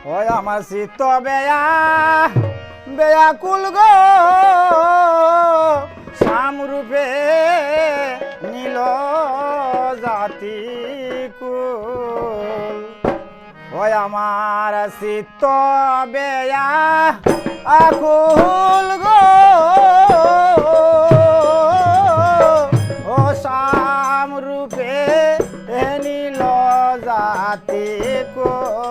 ওই আমার চিত্ত বেয়া বেয়াকুল গো সামরূপে নীল জাতি কুল ওই আমার চিত্ত বেয়া আকুল গো ও সামরূপে নীল জাতি কুল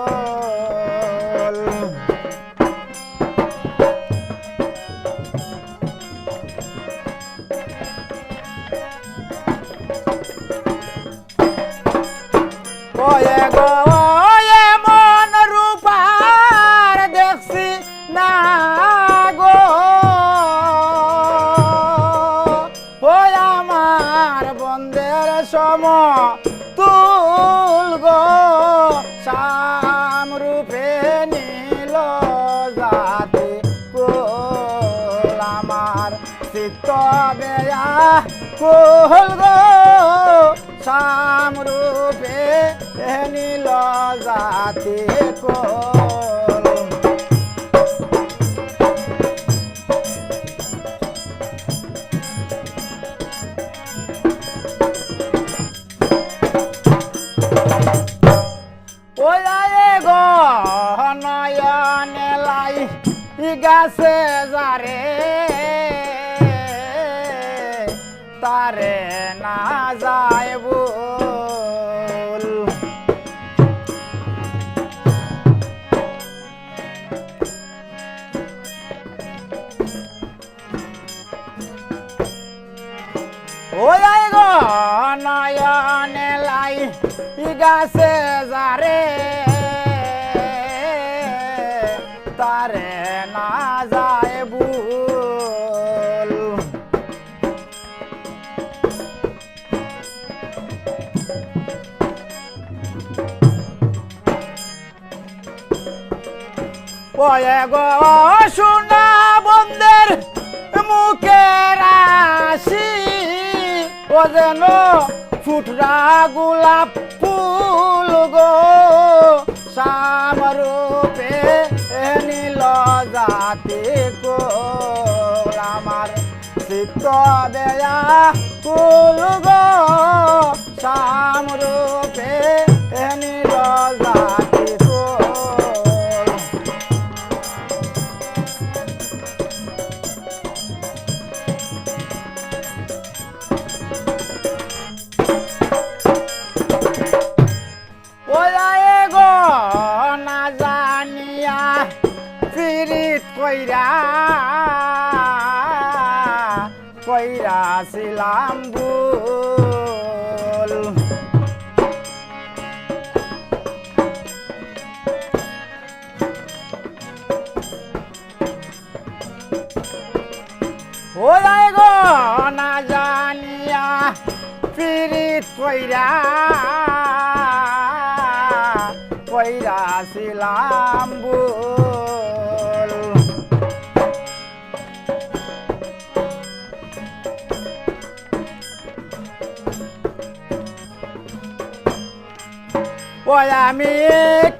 ওয়ে গো ওয়ে মন রূপার দেখছি না গো ওই আমার বন্ধের সম তুল গো সামরূপে নীল জাতি কুল আমার চিত্ত বেয়া কুল গো সামরূপে নীল জাতি কুল ওলায়ে গো নয়নে লাই গাছে যারে তারে না যায় বল ওলাই গো নয়নে লাই গাছে যারে তারে না যায় বল ওয়ে গো সোনা বন্ধের মুখের রাশি ও যেন ফুটরা গোলাপ ফুল গো সামরূপে নীল জাতি কুল আমার চিত্ত বেয়া কুল গো সামরূপে নীল জাতি কুল ওলায়ে গো না জানিয়া পিরিত কইরাছিলাম ভুল ওলায়ে গো না জানিয়া পিরিত কইরাছিলাম ভুল ওই আমি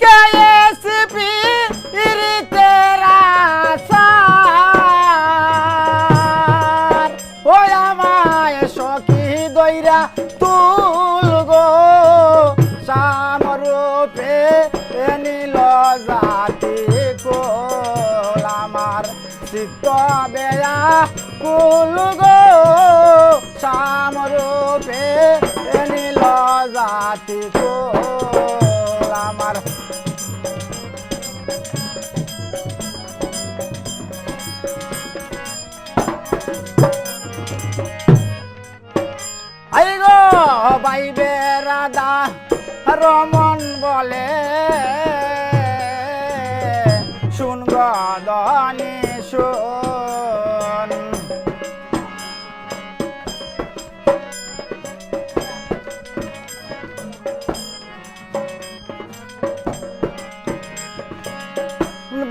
কেএসপি ইরিতের আসার ওই আমায় সখী দইরা তুল গো সামরূপে নীল জাতি কুল আমার চিত্ত বেয়া কুল গো সামরূপে নীল জাতি কুল আমার আই গো বাইবে রাধা রমন বলে শুন গদনি শুন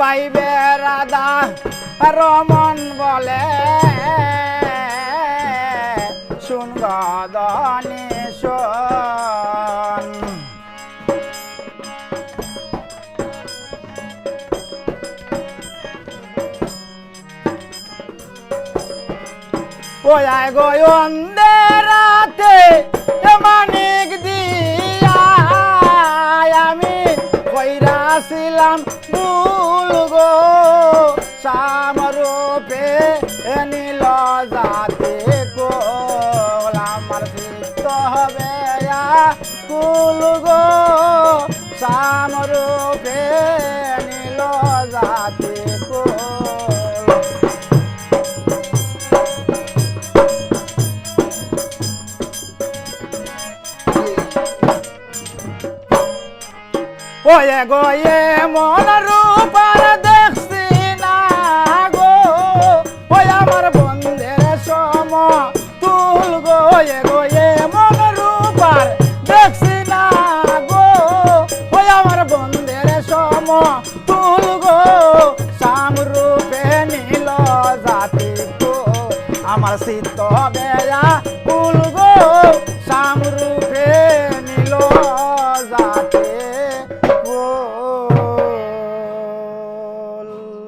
বাইবে রাধা রমন বলে শুন গদনি শুন ওয়াই গো অন্ধেরাতে মানিক দিয়া আমি কইরাছিলাম ভুল গো সামরূপে নীল জাতি কোল আমার চিত্ত হবে কুল গো সামরূপে নীল জাতি কোল ওয়ে গো মন রূপার দেখছি না গো ওই আমার বন্ধের সম তুল গো মন রূপার দেখছি না গো ওই আমার বন্ধের সম তুল গো সামরূপে নীল জাতি গো আমার চিত্ত বেয়া